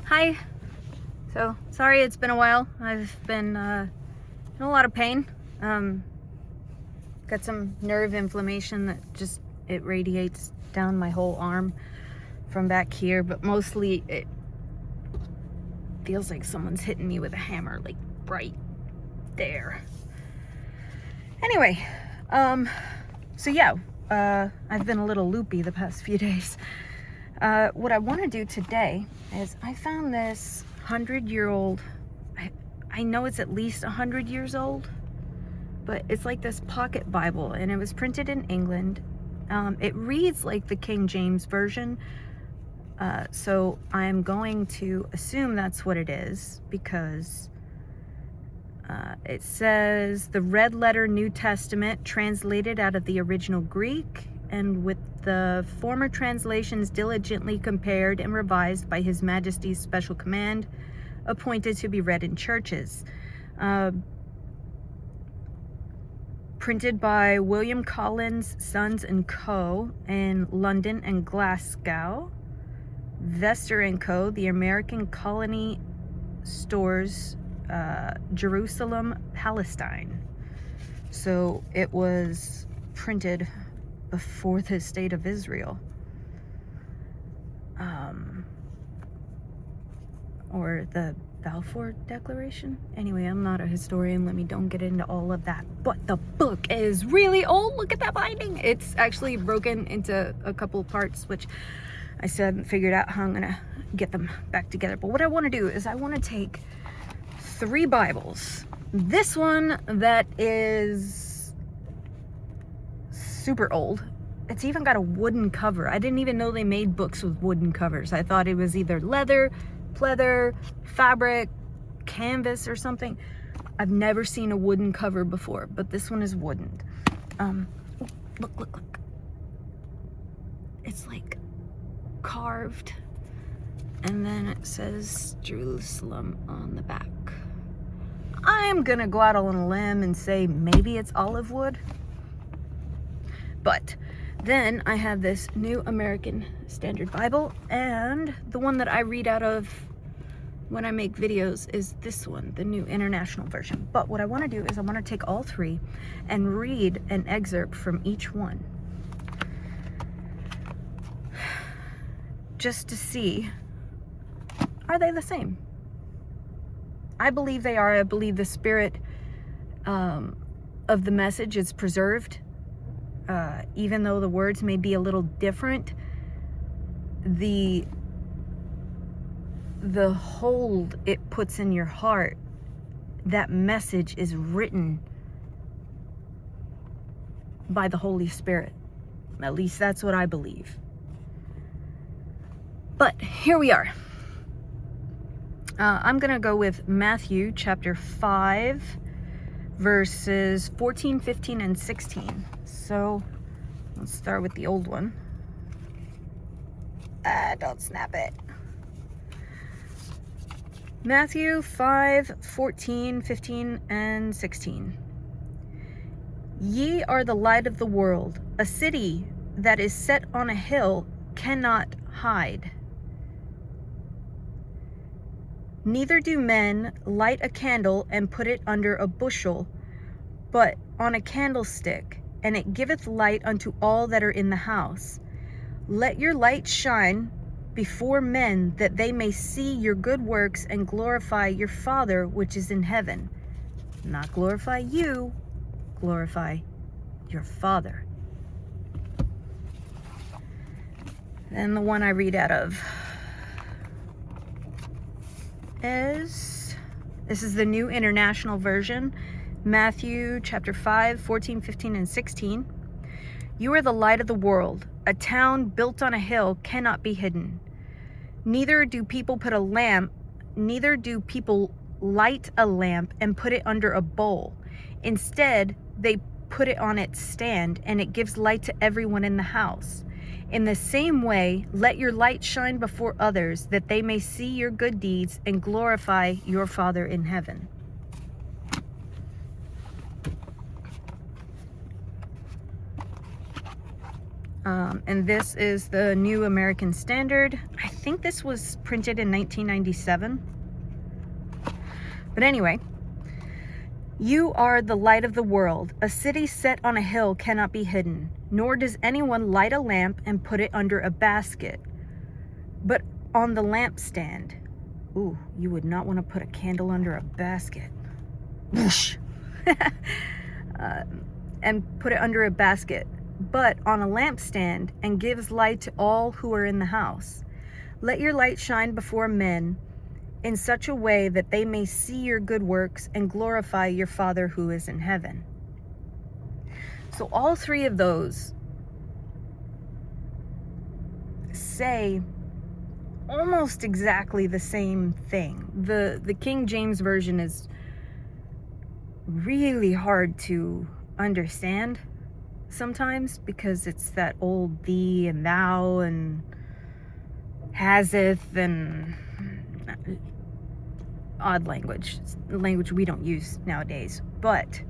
Hi. So, sorry it's been a while. I've been in a lot of pain. Got some nerve inflammation that just, it radiates down my whole arm from back here, but mostly it feels like someone's hitting me with a hammer, like right there. Anyway, so yeah, I've been a little loopy the past few days. What I want to do today is I found this 100-year-old, I know it's at least 100 years old, but it's like this pocket Bible, and it was printed in England. It reads like the King James Version, so I'm going to assume that's what it is, because it says the red letter New Testament translated out of the original Greek, and with the former translations diligently compared and revised by His Majesty's special command, appointed to be read in churches. Printed by William Collins, Sons and Co. in London and Glasgow. Vester & Co., the American Colony Stores, Jerusalem, Palestine. So it was printed before the state of Israel. Or the Balfour Declaration. Anyway, I'm not a historian. Don't get into all of that. But the book is really old. Look at that binding. It's actually broken into a couple of parts, which I still haven't figured out how I'm gonna get them back together. But what I want to do is I want to take 3 Bibles. This one that is super old. It's even got a wooden cover. I didn't even know they made books with wooden covers. I thought it was either leather, pleather, fabric, canvas, or something. I've never seen a wooden cover before, but this one is wooden. Look. It's like carved, and then it says Jerusalem on the back. I'm gonna go out on a limb and say maybe it's olive wood. But then I have this New American Standard Bible, and the one that I read out of when I make videos is this one, the New International Version. But what I want to do is I want to take all 3 and read an excerpt from each one, just to see, are they the same? I believe they are. I believe the spirit of the message is preserved. Even though the words may be a little different, the hold it puts in your heart, that message is written by the Holy Spirit. At least that's what I believe. But here we are. I'm gonna go with Matthew chapter 5, verses 14, 15, and 16. So let's start with the old one. Don't snap it. Matthew 5, 14, 15, and 16. Ye are the light of the world. A city that is set on a hill cannot hide. Neither do men light a candle and put it under a bushel, but on a candlestick, and it giveth light unto all that are in the house. Let your light shine before men, that they may see your good works and glorify your Father which is in heaven. Not glorify you, glorify your Father. Then the one I read out of is, this is the New International Version, Matthew chapter 5, 14, 15, and 16. You are the light of the world. A town built on a hill cannot be hidden. Neither do people light a lamp and put it under a bowl. Instead, they put it on its stand, and it gives light to everyone in the house. In the same way, let your light shine before others, that they may see your good deeds and glorify your Father in heaven. And this is the New American Standard. I think this was printed in 1997. But anyway, you are the light of the world. A city set on a hill cannot be hidden, nor does anyone light a lamp and put it under a basket, but on the lampstand. Ooh, you would not want to put a candle under a basket. Whoosh. And put it under a basket, but on a lampstand, and gives light to all who are in the house. Let your light shine before men in such a way that they may see your good works and glorify your Father who is in heaven. So all three of those say almost exactly the same thing. The King James Version is really hard to understand sometimes because it's that old thee and thou and haseth and odd language. It's language we don't use nowadays. But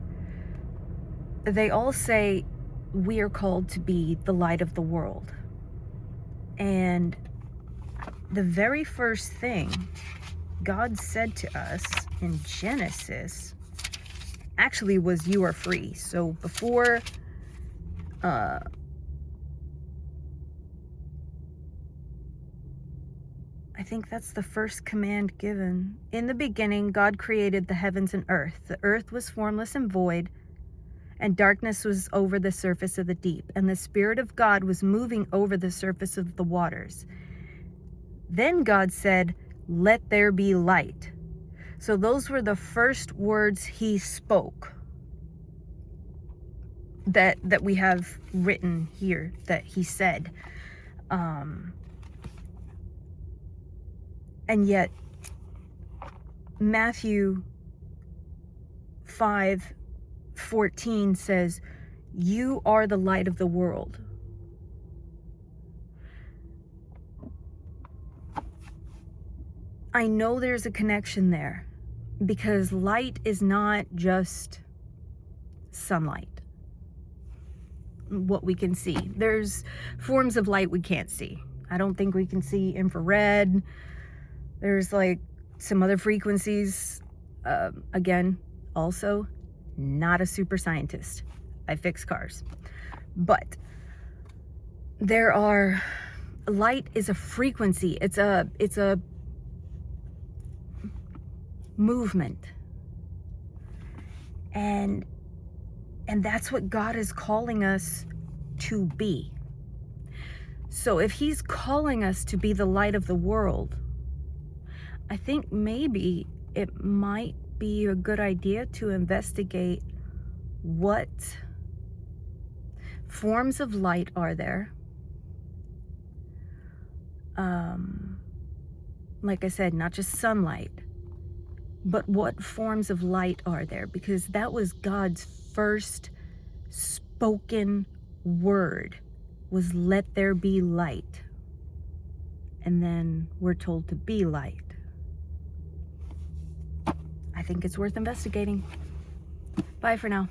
they all say we are called to be the light of the world. And the very first thing God said to us in Genesis actually was, you are free. So before I think that's the first command given. In the beginning, God created the heavens and earth. The earth was formless and void, and darkness was over the surface of the deep, and the Spirit of God was moving over the surface of the waters. Then God said, "Let there be light." So those were the first words he spoke that we have written here, that he said. And yet Matthew 5:14 says, you are the light of the world. I know there's a connection there, because light is not just sunlight, what we can see. There's forms of light we can't see. I don't think we can see infrared. There's like some other frequencies. Again, also not a super scientist. I fix cars. But there are, light is a frequency. It's a movement. And that's what God is calling us to be. So if he's calling us to be the light of the world, I think maybe it might be a good idea to investigate what forms of light are there. Like I said, not just sunlight, but what forms of light are there? Because that was God's first spoken word, was let there be light. And then we're told to be light. I think it's worth investigating. Bye for now.